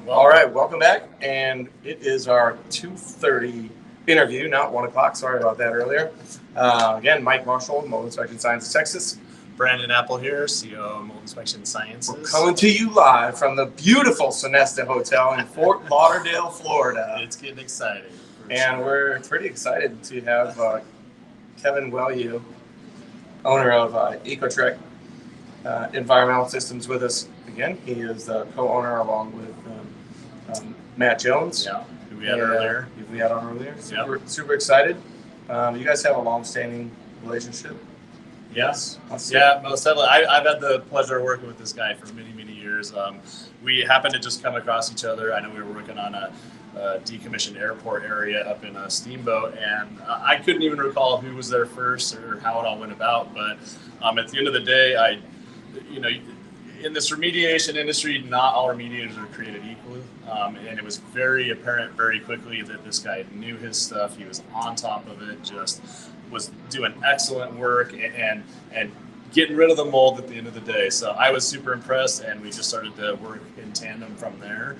All right, welcome back. And it is our 2:30 interview, not 1 o'clock. Sorry about that earlier. Again, Mike Marshall, Mold Inspection Sciences, Texas. Brandon Apple here, CEO of Mold Inspection Sciences. We're coming to you live from the beautiful Sonesta Hotel in Fort Lauderdale, Florida. It's getting exciting. And we're pretty excited to have Kevin Welu, owner of EcoTreck Environmental Systems, with us again. He is the co-owner along with Matt Jones. Yeah, who we had earlier. Who we had on earlier. Super excited. You guys have a long-standing relationship. Yes. Yeah, most definitely. I've had the pleasure of working with this guy for many, many years. We happened to just come across each other. I know we were working on a decommissioned airport area up in a Steamboat, and I couldn't even recall who was there first or how it all went about. But at the end of the day, in this remediation industry, not all remediators are created equally. And it was very apparent very quickly that this guy knew his stuff. He was on top of it, just was doing excellent work and getting rid of the mold at the end of the day. So I was super impressed, and we just started to work in tandem from there.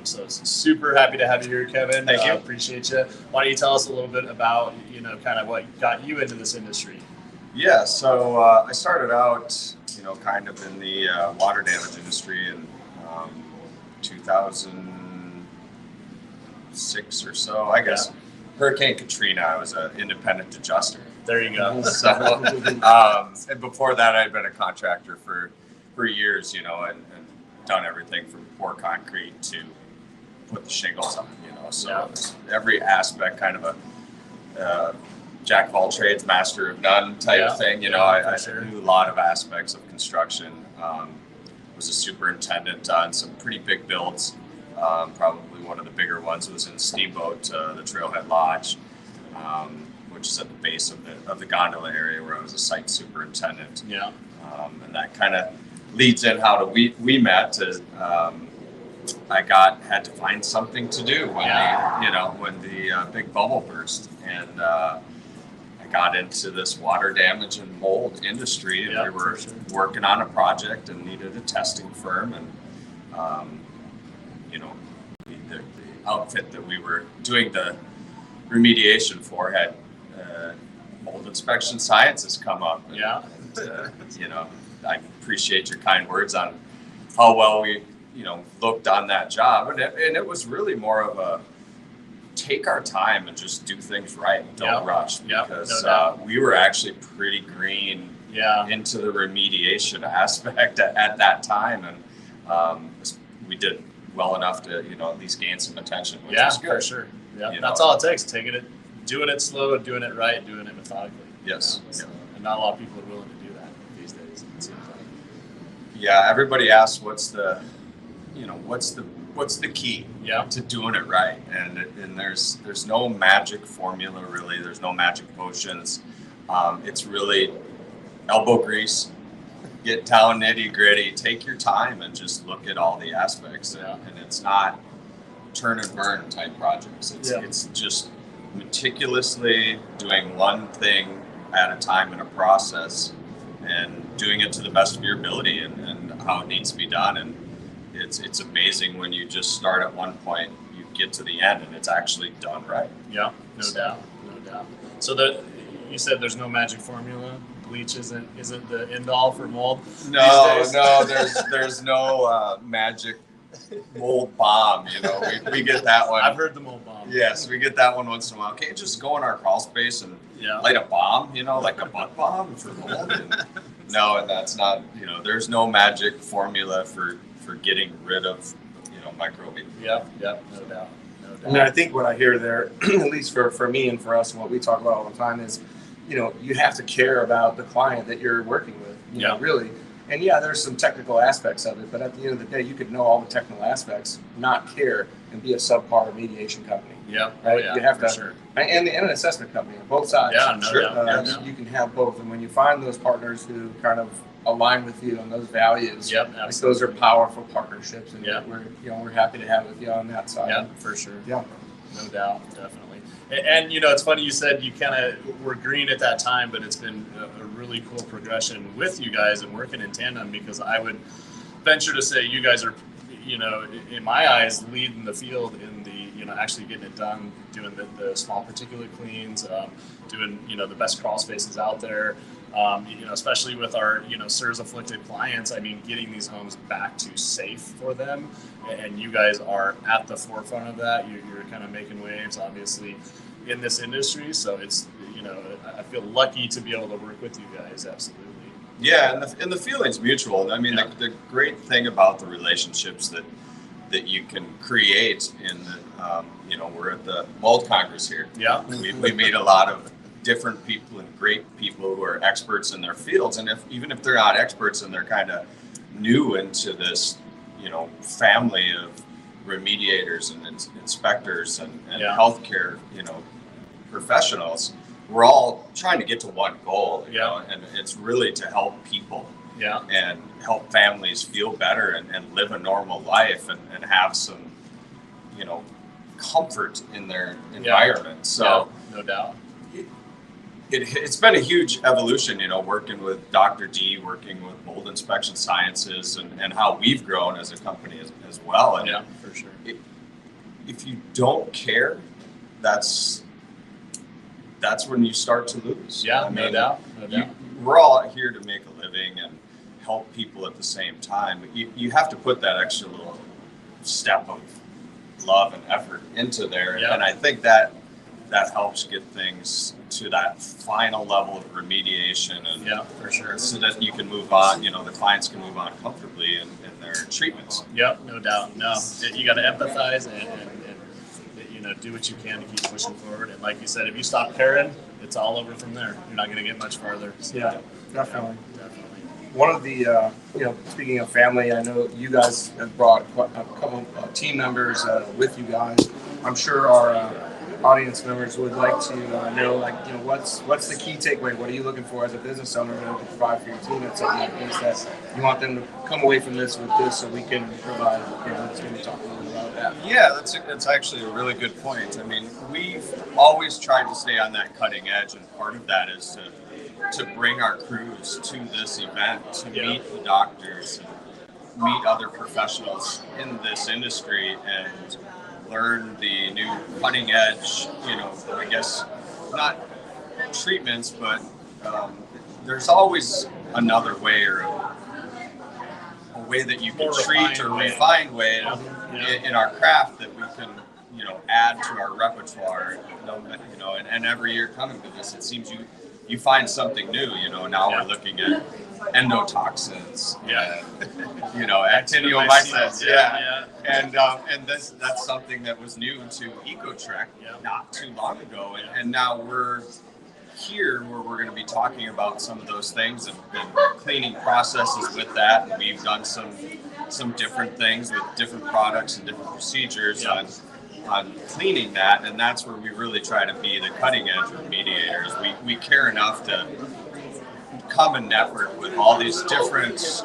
So super happy to have you here, Kevin. Thank you. Appreciate you. Why don't you tell us a little bit about, kind of what got you into this industry? Yeah, so I started out, kind of in the water damage industry in 2006 or so, I guess. Yeah. Hurricane Katrina, I was an independent adjuster. There you go. So, and before that, I'd been a contractor for years, and done everything from pour concrete to put the shingles on, So every aspect, kind of a jack of all trades, master of none type thing. I knew a lot of aspects of construction. Was a superintendent on some pretty big builds. Probably one of the bigger ones was in Steamboat, the Trailhead Lodge, which is at the base of the gondola area where I was a site superintendent. Yeah. And that kind of leads in how we met. I had to find something to do when the big bubble burst, and I got into this water damage and mold industry, and we were working on a project and needed a testing firm, and the outfit that we were doing the remediation for had Mold Inspection Sciences come up. And, I appreciate your kind words on how well we, looked on that job. And it was really more of a take our time and just do things right. Don't rush, because we were actually pretty green into the remediation aspect at that time. And we did well enough to, at least gain some attention, which is good. For sure. Yeah, that's all it takes. Doing it slow, doing it right, doing it methodically. Yes. And not a lot of people are willing to do that these days, it seems like. Yeah, everybody asks what's the key to doing it right, and there's no magic formula really. There's no magic potions. It's really elbow grease, get down nitty gritty, take your time, and just look at all the aspects. And it's not turn and burn type projects. It's just meticulously doing one thing at a time in a process and doing it to the best of your ability and how it needs to be done. And it's amazing when you just start at one point, you get to the end, and it's actually done right. Yeah, no doubt. So you said there's no magic formula. Bleach isn't the end all for mold. No, there's no magic mold bomb. We get that one. I've heard the mold bomb. Yes, we get that one once in a while. Okay, just go in our crawl space and light a bomb. Like a butt bomb for mold. No, and that's not. There's no magic formula for getting rid of microbial. Yep, no doubt. And I think what I hear there, at least for me and for us, and what we talk about all the time is, you have to care about the client that you're working with. Really. And there's some technical aspects of it, but at the end of the day, you could know all the technical aspects, not care, and be a subpar remediation company. Yeah. Right. Oh, you have to, sure. and an assessment company on both sides. Yeah, no doubt. You can have both, and when you find those partners who kind of align with you on those values, those are powerful partnerships, and we're happy to have with you on that side. Yeah, for sure. Yeah, no doubt, definitely. And it's funny you said you kind of were green at that time, but it's been a really cool progression with you guys and working in tandem, because I would venture to say you guys are you know, in my eyes, lead in the field in the, you know, actually getting it done, doing the small particulate cleans, doing, you know, the best crawl spaces out there. You know, especially with our, you know, CIRS afflicted clients, I mean, getting these homes back to safe for them, and you guys are at the forefront of that. You're kind of making waves, obviously, in this industry. So it's, you know, I feel lucky to be able to work with you guys. Absolutely. Yeah, and the feeling's mutual. I mean, the great thing about the relationships that you can create in the, you know, we're at the Mold Congress here. Yeah. We meet a lot of different people and great people who are experts in their fields, and even if they're not experts and they're kind of new into this, you know, family of remediators and inspectors and healthcare, you know, professionals, we're all trying to get to one goal, you know, and it's really to help people and help families feel better and live a normal life and have some, you know, comfort in their environment. So no doubt. It's been a huge evolution, you know, working with Dr. D, working with Mold Inspection Sciences, and how we've grown as a company as well. And for sure. If you don't care, that's when you start to lose. Yeah, no doubt. We're all here to make a living and help people at the same time. But you have to put that extra little step of love and effort into there. Yeah. And I think that helps get things to that final level of remediation, and for sure, so that you can move on. You know, the clients can move on comfortably in their treatments. Yep, no doubt. No, you got to empathize and you know, do what you can to keep pushing forward. And like you said, if you stop caring, it's all over from there. You're not going to get much farther. So, yeah, definitely. Definitely. One of the, you know, speaking of family, I know you guys have brought a couple of team members with you guys. I'm sure our audience members would like to know, like, you know, what's the key takeaway? What are you looking for as a business owner to provide for your team at something like this, that you want them to come away from this with this, so we can provide, you know, let's maybe talk a little bit about that. Yeah, that's actually a really good point. I mean, we've always tried to stay on that cutting edge, and part of that is to bring our crews to this event, to meet the doctors, and meet other professionals in this industry, and learn the new cutting edge, you know, I guess not treatments, but there's always another way, or a way that you can treat, or refined way in our craft that we can, you know, add to our repertoire. You know, and every year coming to this, it seems you find something new. You know, now we're looking at endotoxins, and, you know, actinomycetes, and that's something that was new to EcoTreck not too long ago, and now we're here where we're going to be talking about some of those things and cleaning processes with that. And we've done some different things with different products and different procedures on cleaning that, and that's where we really try to be the cutting edge remediators. We care enough to come and network with all these different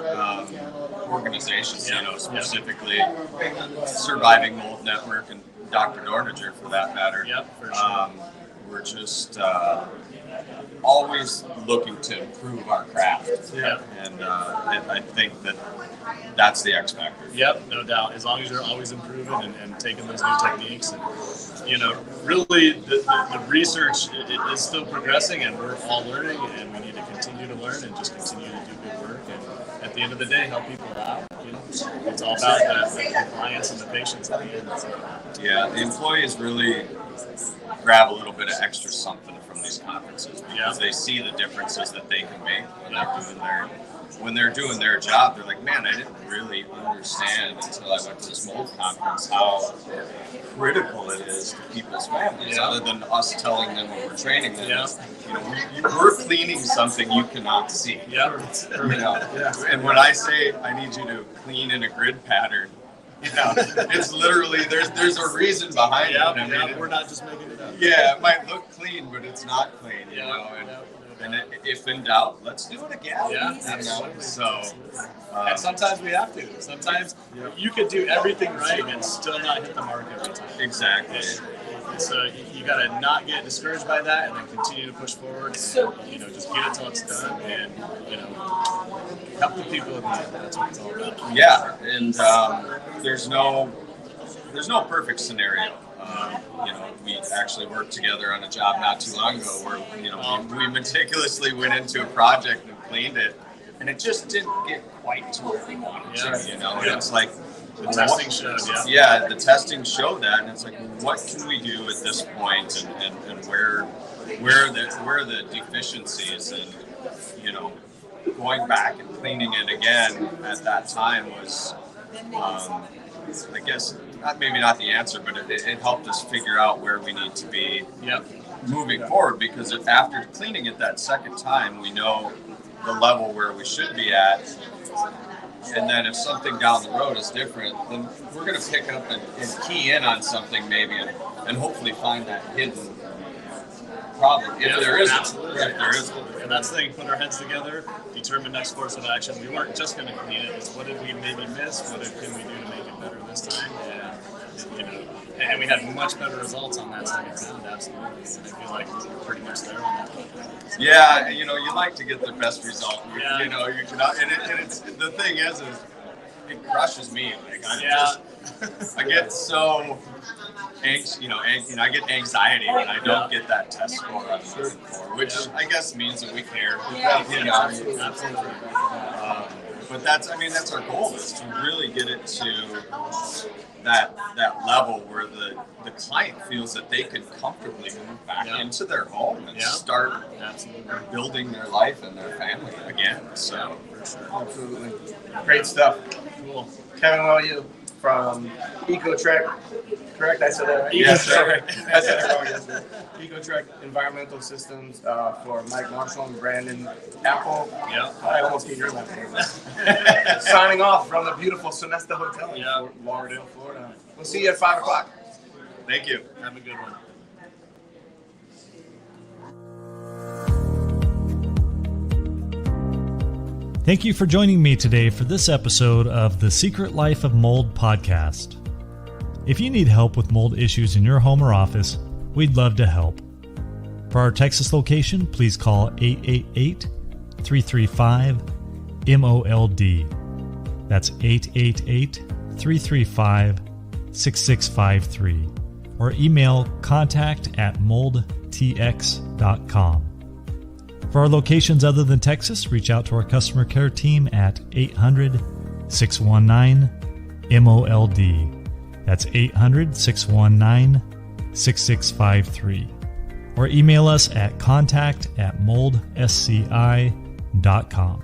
organizations, you know, specifically Surviving Mold Network and Dr. Dorninger, for that matter. For sure. We're just always looking to improve our craft. And I think that's the X factor. Yep, no doubt. As long as you're always improving and taking those new techniques, and, you know, really the research is still progressing, and we're all learning, and we need to continue to learn and just continue to do good work. And at the end of the day, help people out. You know, it's all about the clients and the patients at the end. So. Yeah, the employees really grab a little bit of extra something from these conferences, because they see the differences that they can make when they're doing their job. They're like, man, I didn't really understand until I went to this mold conference how critical it is to people's families, other than us telling them what we're training them. You know, we're cleaning something you cannot see. You know? And when I say I need you to clean in a grid pattern, you know, it's literally, there's a reason behind it. I mean, we're not just making it up. Yeah, it might look clean, but it's not clean, you know. And if in doubt, let's do it again. Yeah, absolutely. So, and sometimes we have to. Sometimes you could do everything right and still not hit the mark every time. Exactly. you got to not get discouraged by that, and then continue to push forward. And, just get it till it's done, and help the people in the end. That's what it's all about. Yeah, and there's no perfect scenario. We actually worked together on a job not too long ago where we meticulously went into a project and cleaned it, and it just didn't get quite to where we wanted to. And it's like the testing showed. Yeah, the testing showed that, and it's like, what can we do at this point, and where are the deficiencies, and going back and cleaning it again at that time was, I guess, maybe not the answer, but it helped us figure out where we need to be moving forward, because after cleaning it that second time, we know the level where we should be at. And then if something down the road is different, then we're going to pick up and key in on something maybe and hopefully find that hidden problem. If there isn't. If there isn't. And that's the thing, put our heads together, determine next course of action. We weren't just going to clean it. It's what did we maybe miss? What can we do to make it better this time? And we had much better results on that second round, absolutely. And I feel like we're pretty much there on that. Yeah, you like to get the best result. You can, and it's the thing is it crushes me. Like I get so anxious, I get anxiety when I don't get that test score I'm looking for, which I guess means that we care. Absolutely. But that's our goal, is to really get it to that level where the client feels that they can comfortably move back into their home and start building their life and their family again. So, for sure. Absolutely. Great stuff. Cool. Kevin Welu from EcoTreck, correct? I said that right? Yes, sir. I said it wrong yesterday. EcoTreck Environmental Systems for Mike Marshall and Brandon Apple. Yeah. I almost get your last name. Signing off from the beautiful Sonesta Hotel in Fort Lauderdale, Florida. We'll see you at 5 o'clock. Thank you. Have a good one. Thank you for joining me today for this episode of the Secret Life of Mold podcast. If you need help with mold issues in your home or office, we'd love to help. For our Texas location, please call 888-335-MOLD. That's 888-335-6653. Or email contact@moldtx.com. For our locations other than Texas, reach out to our customer care team at 800-619-MOLD. That's 800-619-6653. Or email us at contact@moldsci.com.